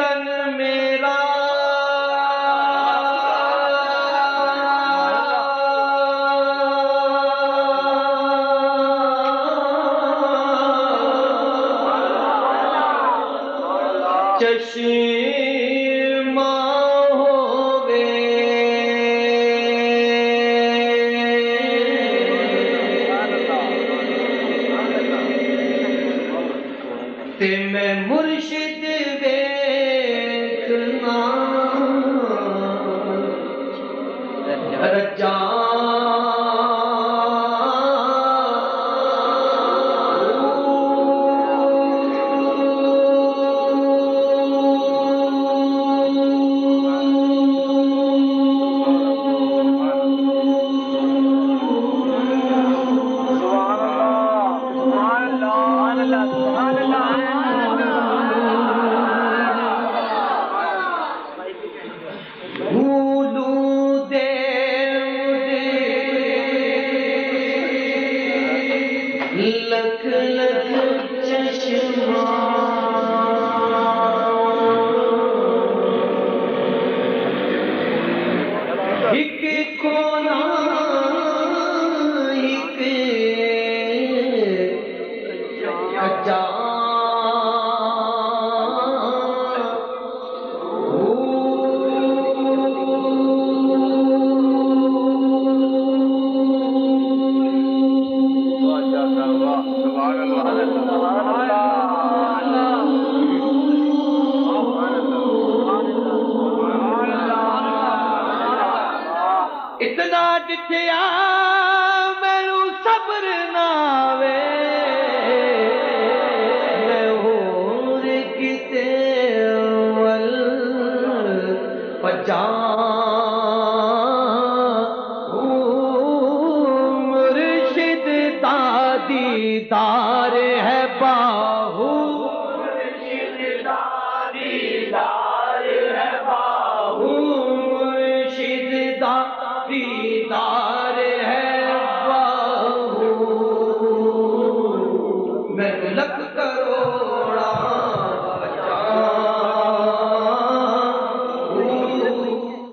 تن میرا چشمہ ہووے تے میں مرشد ویکھنا رجا لکھ لکھ چشمہ ایک کونا ایک اجا اتنا ڈٹھیا مینوں صبر نہ آوے میں ہور کتے ول پجاں مرشد دا دیدار